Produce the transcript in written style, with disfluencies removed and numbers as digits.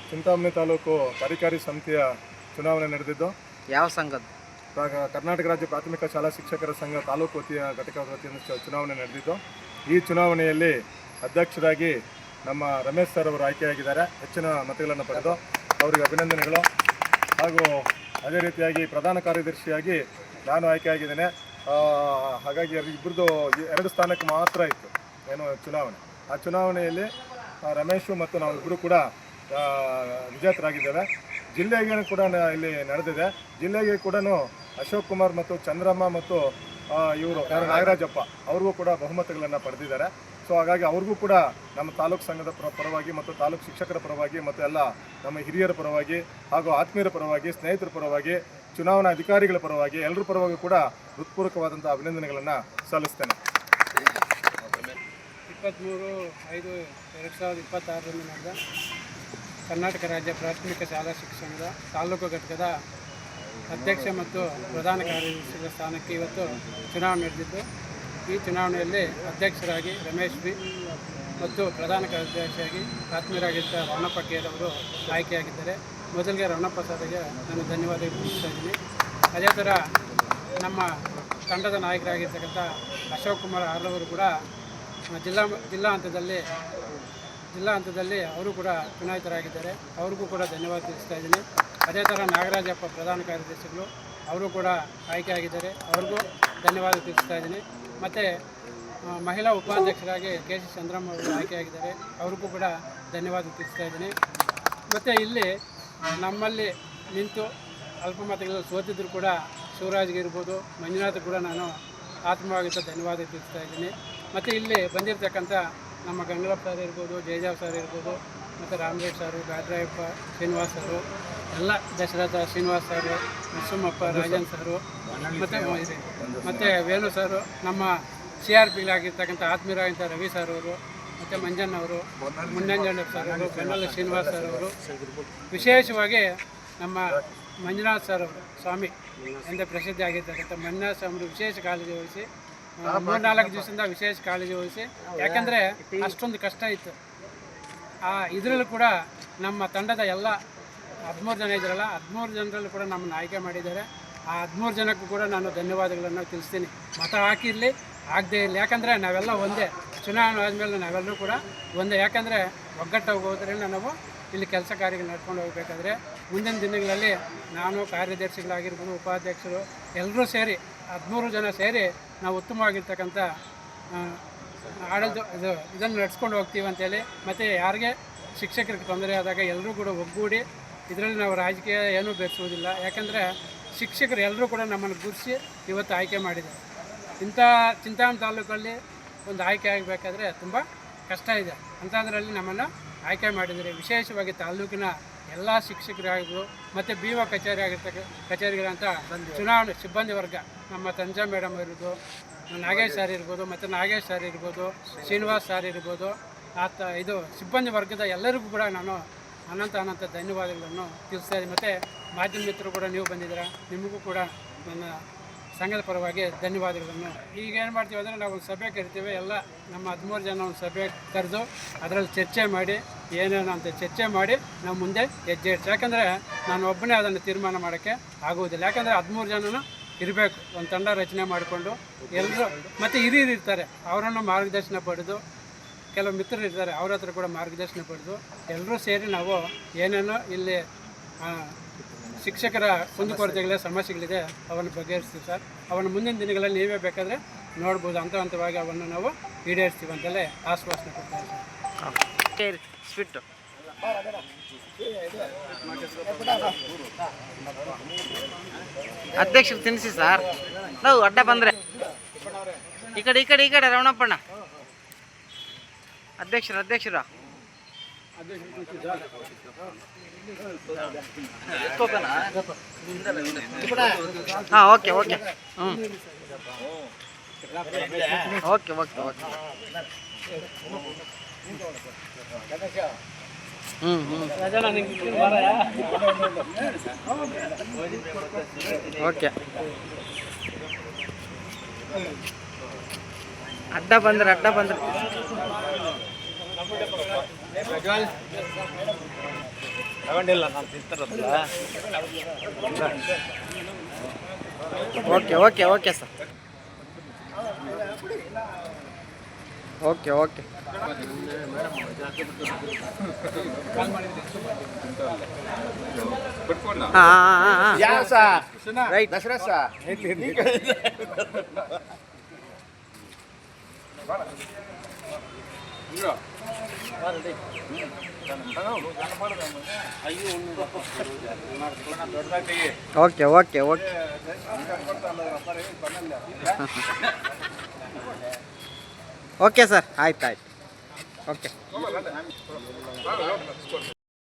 ಚಿಂತಾಮಣಿ ತಾಲೂಕು ಕಾರ್ಯಕಾರಿ ಸಮಿತಿಯ ಚುನಾವಣೆ ನಡೆದಿದ್ದು ಯಾವ ಸಂಘದ ಕರ್ನಾಟಕ ರಾಜ್ಯ ಪ್ರಾಥಮಿಕ ಶಾಲಾ ಶಿಕ್ಷಕರ ಸಂಘ ತಾಲೂಕು ವತಿಯ ಘಟಕ ವತಿಯಿಂದ ಚುನಾವಣೆ ನಡೆದಿದ್ದು ಈ ಚುನಾವಣೆಯಲ್ಲಿ ಅಧ್ಯಕ್ಷರಾಗಿ ನಮ್ಮ ರಮೇಶ್ ಸರ್ ಅವರು ಆಯ್ಕೆಯಾಗಿದ್ದಾರೆ. ಹೆಚ್ಚಿನ ಮತಗಳನ್ನು ಪಡೆದು ಅವರಿಗೆ ಅಭಿನಂದನೆಗಳು. ಹಾಗೂ ಅದೇ ರೀತಿಯಾಗಿ ಪ್ರಧಾನ ಕಾರ್ಯದರ್ಶಿಯಾಗಿ ನಾನು ಆಯ್ಕೆಯಾಗಿದ್ದೇನೆ. ಹಾಗಾಗಿ ಇಬ್ಬರದು 2 ಸ್ಥಾನಕ್ಕೆ ಮಾತ್ರ ಇತ್ತು ಏನು ಚುನಾವಣೆ. ಆ ಚುನಾವಣೆಯಲ್ಲಿ ರಮೇಶು ಮತ್ತು ನಾವಿಬ್ಬರು ಕೂಡ ವಿಜೇತರಾಗಿದ್ದೇವೆ. ಜಿಲ್ಲೆಗೆ ಕೂಡ ಇಲ್ಲಿ ನಡೆದಿದೆ. ಜಿಲ್ಲೆಗೆ ಕೂಡ ಅಶೋಕ್ ಕುಮಾರ್ ಮತ್ತು ಚಂದ್ರಮ್ಮ ಮತ್ತು ಇವರು ನಾಗರಾಜಪ್ಪ ಅವ್ರಿಗೂ ಕೂಡ ಬಹುಮತಗಳನ್ನು ಪಡೆದಿದ್ದಾರೆ. ಸೊ ಹಾಗಾಗಿ ಅವ್ರಿಗೂ ಕೂಡ ನಮ್ಮ ತಾಲೂಕು ಸಂಘದ ಪರವಾಗಿ ಮತ್ತು ತಾಲೂಕು ಶಿಕ್ಷಕರ ಪರವಾಗಿ ಮತ್ತು ಎಲ್ಲ ನಮ್ಮ ಹಿರಿಯರ ಪರವಾಗಿ ಹಾಗೂ ಆತ್ಮೀಯರ ಪರವಾಗಿ ಸ್ನೇಹಿತರ ಪರವಾಗಿ ಚುನಾವಣಾ ಅಧಿಕಾರಿಗಳ ಪರವಾಗಿ ಎಲ್ಲರ ಪರವಾಗಿ ಕೂಡ ಹೃತ್ಪೂರ್ವಕವಾದಂಥ ಅಭಿನಂದನೆಗಳನ್ನು ಸಲ್ಲಿಸ್ತೇನೆ. 23/5/2026 ನಡೆದ ಕರ್ನಾಟಕ ರಾಜ್ಯ ಪ್ರಾಥಮಿಕ ಶಾಲಾ ಶಿಕ್ಷಣದ ತಾಲೂಕು ಘಟಕದ ಅಧ್ಯಕ್ಷ ಮತ್ತು ಪ್ರಧಾನ ಕಾರ್ಯದರ್ಶಿಗಳ ಸ್ಥಾನಕ್ಕೆ ಇವತ್ತು ಚುನಾವಣೆ ನಡೆದಿದ್ದು, ಈ ಚುನಾವಣೆಯಲ್ಲಿ ಅಧ್ಯಕ್ಷರಾಗಿ ರಮೇಶ್ ಬಿ ಮತ್ತು ಪ್ರಧಾನ ಕಾರ್ಯದರ್ಶಿಯಾಗಿ ಆತ್ಮೀಯರಾಗಿದ್ದ ರವಣಪ್ಪ ಕೇರವರು ಆಯ್ಕೆಯಾಗಿದ್ದಾರೆ. ಮೊದಲಿಗೆ ರವಣಪ್ಪ ಸರ್ಗೆ ನಾನು ಧನ್ಯವಾದ ತಿಳಿಸ್ತಾ ಇದ್ದೀನಿ. ಅದೇ ಥರ ನಮ್ಮ ತಂಡದ ನಾಯಕರಾಗಿರ್ತಕ್ಕಂಥ ಅಶೋಕ್ ಕುಮಾರ್ ಆರ್ಲವರು ಕೂಡ ಜಿಲ್ಲಾ ಹಂತದಲ್ಲಿ ಅವರು ಕೂಡ ಚುನಾಯಿತರಾಗಿದ್ದಾರೆ. ಅವ್ರಿಗೂ ಕೂಡ ಧನ್ಯವಾದ ತಿಳಿಸ್ತಾ ಇದ್ದೀನಿ. ಅದೇ ಥರ ನಾಗರಾಜಪ್ಪ ಪ್ರಧಾನ ಕಾರ್ಯದರ್ಶಿಗಳು ಅವರು ಕೂಡ ಆಯ್ಕೆಯಾಗಿದ್ದಾರೆ. ಅವ್ರಿಗೂ ಧನ್ಯವಾದ ತಿಳಿಸ್ತಾ ಇದ್ದೀನಿ. ಮತ್ತು ಮಹಿಳಾ ಉಪಾಧ್ಯಕ್ಷರಾಗಿ ಕೆ ಸಿ ಚಂದ್ರಮ್ಮ ಅವರು ಆಯ್ಕೆಯಾಗಿದ್ದಾರೆ. ಅವ್ರಿಗೂ ಕೂಡ ಧನ್ಯವಾದ ತಿಳಿಸ್ತಾ ಇದ್ದೀನಿ. ಮತ್ತು ಇಲ್ಲಿ ನಮ್ಮಲ್ಲಿ ನಿಂತು ಅಲ್ಪಮತಗಳು ಸೋತಿದ್ರು ಕೂಡ ಶಿವರಾಜ್ಗೆ ಇರ್ಬೋದು, ಮಂಜುನಾಥ್ ಕೂಡ ನಾನು ಆತ್ಮವಾಗಿ ಧನ್ಯವಾದ ತಿಳಿಸ್ತಾ ಇದ್ದೀನಿ. ಮತ್ತು ಇಲ್ಲಿ ಬಂದಿರತಕ್ಕಂಥ ನಮ್ಮ ಗಂಗರಪ್ಪ ಸರ್ ಇರ್ಬೋದು, ಜಯದೇವ್ ಸರ್ ಇರ್ಬೋದು, ಮತ್ತು ರಾಮರೇಶ್ ಸರು, ಗಾಡ್ರಾಯಪ್ಪ, ಶ್ರೀನಿವಾಸ್ ಸರು, ಎಲ್ಲ ದಶರಥ ಶ್ರೀನಿವಾಸ್ ಸರು, ನರಸಿಂಹಪ್ಪ, ರಾಜನ್ ಸರು, ಮತ್ತು ವೇಣು ಸರು, ನಮ್ಮ CRPಗಳಾಗಿರ್ತಕ್ಕಂಥ ಆತ್ಮೀಯರಾಗಿದ್ದ ರವಿ ಸರ್ ಅವರು, ಮತ್ತು ಮಂಜಣ್ಣವರು, ಮುನ್ನಂಜಣ್ಣ ಸರ್ ಅವರು, ಬೆನ್ನಲ್ಲ ಶ್ರೀನಿವಾಸ್ ಸರ್ ಅವರು, ವಿಶೇಷವಾಗಿ ನಮ್ಮ ಮಂಜುನಾಥ್ ಸರ್ ಅವರು ಸ್ವಾಮಿ ಎಂದೇ ಪ್ರಸಿದ್ಧಿ ಆಗಿರ್ತಕ್ಕಂಥ ಮಂಜುನಾಥ್ ಸ್ವಾಮಿ ವಿಶೇಷ ಕಾಳಜಿ ವಹಿಸಿ 3-4 ದಿವಸದಿಂದ ವಿಶೇಷ ಕಾಳಜಿ ವಹಿಸಿ, ಯಾಕಂದರೆ ಅಷ್ಟೊಂದು ಕಷ್ಟ ಇತ್ತು. ಇದರಲ್ಲೂ ಕೂಡ ನಮ್ಮ ತಂಡದ ಎಲ್ಲ 13 ಜನ ಇದ್ದಾರಲ್ಲ, 13 ಜನರಲ್ಲೂ ಕೂಡ ನಮ್ಮನ್ನು ಆಯ್ಕೆ ಮಾಡಿದ್ದಾರೆ. ಆ 13 ಜನಕ್ಕೂ ಕೂಡ ನಾನು ಧನ್ಯವಾದಗಳನ್ನು ತಿಳಿಸ್ತೀನಿ. ಮತ ಹಾಕಿರಲಿ ಆಗದೇ ಇರಲಿ, ಯಾಕಂದರೆ ನಾವೆಲ್ಲ ಒಂದೇ. ಚುನಾವಣೆ ಆದಮೇಲೆ ನಾವೆಲ್ಲರೂ ಕೂಡ ಒಂದೇ. ಯಾಕಂದರೆ ಒಗ್ಗಟ್ಟಾಗಿ ಹೋದ್ರಿಂದ ನಾವು ಇಲ್ಲಿ ಕೆಲಸ ಕಾರ್ಯಗಳು ನಡ್ಕೊಂಡು ಹೋಗಬೇಕಾದ್ರೆ ಮುಂದಿನ ದಿನಗಳಲ್ಲಿ ನಾನು ಕಾರ್ಯದರ್ಶಿಗಳಾಗಿರ್ಬೋದು, ಉಪಾಧ್ಯಕ್ಷರು ಎಲ್ಲರೂ ಸೇರಿ 13 ಜನ ಸೇರಿ ನಾವು ಉತ್ತಮವಾಗಿರ್ತಕ್ಕಂಥ ಇದನ್ನು ನಡ್ಸ್ಕೊಂಡು ಹೋಗ್ತೀವಿ ಅಂತೇಳಿ. ಮತ್ತು ಯಾರಿಗೆ ಶಿಕ್ಷಕರಿಗೆ ತೊಂದರೆ ಆದಾಗ ಎಲ್ಲರೂ ಕೂಡ ಒಗ್ಗೂಡಿ, ಇದರಲ್ಲಿ ನಾವು ರಾಜಕೀಯ ಏನೂ ಬೆರೆಸುವುದಿಲ್ಲ. ಯಾಕಂದರೆ ಶಿಕ್ಷಕರು ಎಲ್ಲರೂ ಕೂಡ ನಮ್ಮನ್ನು ಗುರುತಿಸಿ ಇವತ್ತು ಆಯ್ಕೆ ಮಾಡಿದ್ದಾರೆ. ಇಂಥ ಚಿಂತಾಮಣಿ ತಾಲೂಕಲ್ಲಿ ಒಂದು ಆಯ್ಕೆ ಆಗಬೇಕಾದ್ರೆ ತುಂಬ ಕಷ್ಟ ಇದೆ. ಅಂಥದ್ರಲ್ಲಿ ನಮ್ಮನ್ನು ಆಯ್ಕೆ ಮಾಡಿದರೆ ವಿಶೇಷವಾಗಿ ತಾಲೂಕಿನ ಎಲ್ಲ ಶಿಕ್ಷಕರಾಗಿರ್ಬೋದು, ಮತ್ತು BO ಕಚೇರಿಗಳಂಥ ಚುನಾವಣೆ ಸಿಬ್ಬಂದಿ ವರ್ಗ, ನಮ್ಮ ತಂಜಾ ಮೇಡಮ್ ಇರ್ಬೋದು, ನಾಗೇಶ್ ಸರ್ ಇರ್ಬೋದು, ಮತ್ತು ನಾಗೇಶ್ ಸರ್ ಇರ್ಬೋದು, ಶ್ರೀನಿವಾಸ್ ಸರ್ ಇರ್ಬೋದು, ಇದು ಸಿಬ್ಬಂದಿ ವರ್ಗದ ಎಲ್ಲರಿಗೂ ಕೂಡ ನಾನು ಅನಂತ ಧನ್ಯವಾದಗಳನ್ನು ತಿಳಿಸ್ತಾ ಇದ್ದೀನಿ. ಮತ್ತು ಮಾಧ್ಯಮ ಮಿತ್ರರು ಕೂಡ ನೀವು ಬಂದಿದ್ದೀರಾ, ನಿಮಗೂ ಕೂಡ ನನ್ನ ಸಂಘದ ಪರವಾಗಿ ಧನ್ಯವಾದಗಳನ್ನು. ಈಗ ಏನು ಮಾಡ್ತೀವಿ ಅಂದರೆ ನಾವು ಒಂದು ಸಭೆ ಕರಿತೀವಿ. ಎಲ್ಲ ನಮ್ಮ 13 ಜನ ಒಂದು ಸಭೆ ಕರೆದು ಅದರಲ್ಲಿ ಚರ್ಚೆ ಮಾಡಿ ಏನೇನು ಅಂತ ಚರ್ಚೆ ಮಾಡಿ ನಾವು ಮುಂದೆ ಹೆಜ್ಜೆ ಇಡ್ತೀವಿ. ಯಾಕಂದರೆ ನಾನು ಒಬ್ಬನೇ ಅದನ್ನು ತೀರ್ಮಾನ ಮಾಡೋಕ್ಕೆ ಆಗುವುದಿಲ್ಲ. ಯಾಕಂದರೆ 13 ಜನನು ಇರಬೇಕು, ಒಂದು ತಂಡ ರಚನೆ ಮಾಡಿಕೊಂಡು ಎಲ್ಲರೂ, ಮತ್ತು ಹಿರಿಯರು ಇರ್ತಾರೆ, ಅವರನ್ನು ಮಾರ್ಗದರ್ಶನ ಪಡೆದು, ಕೆಲವು ಮಿತ್ರರು ಇರ್ತಾರೆ ಅವ್ರ ಹತ್ರ ಕೂಡ ಮಾರ್ಗದರ್ಶನ ಪಡೆದು ಎಲ್ಲರೂ ಸೇರಿ ನಾವು ಏನೇನೋ ಇಲ್ಲಿ ಶಿಕ್ಷಕರ ಕುಂದುಕೊರತೆಗಳ ಸಮಸ್ಯೆಗಳಿದೆ ಅವನ್ನು ಬಗೆಹರಿಸ್ತೀವಿ ಸರ್. ಅವನ್ನು ಮುಂದಿನ ದಿನಗಳಲ್ಲಿ ನೀವೇ ಬೇಕಾದರೆ ನೋಡ್ಬೋದು. ಹಂತವಾಗಿ ಅವನ್ನು ನಾವು ಈಡೇರಿಸ್ತೀವಿ ಅಂತಲೇ ಆಶ್ವಾಸನೆ ಕೊಡ್ತಾ ಇದ್ದೀವಿ. ಸ್ವೀಟು ಅಧ್ಯಕ್ಷರು ತಿನ್ನಿಸಿ ಸರ್, ನಾವು ಅಡ್ಡ ಬಂದರೆ ಈ ಕಡೆ ರಮಣಪ್ಪಣ್ಣ ಅಧ್ಯಕ್ಷರ ಹಾಂ ಓಕೆ ಹ್ಞೂ ಓಕೆ ಓಕೆ ಅಡ್ಡ ಬಂದ್ರೆ ಓಕೆ ಸರ್ ಓಕೆ ಹಾಂ ರೈಟ್ ಓಕೆ ಓಕೆ ಸರ್ ಆಯ್ತು ಓಕೆ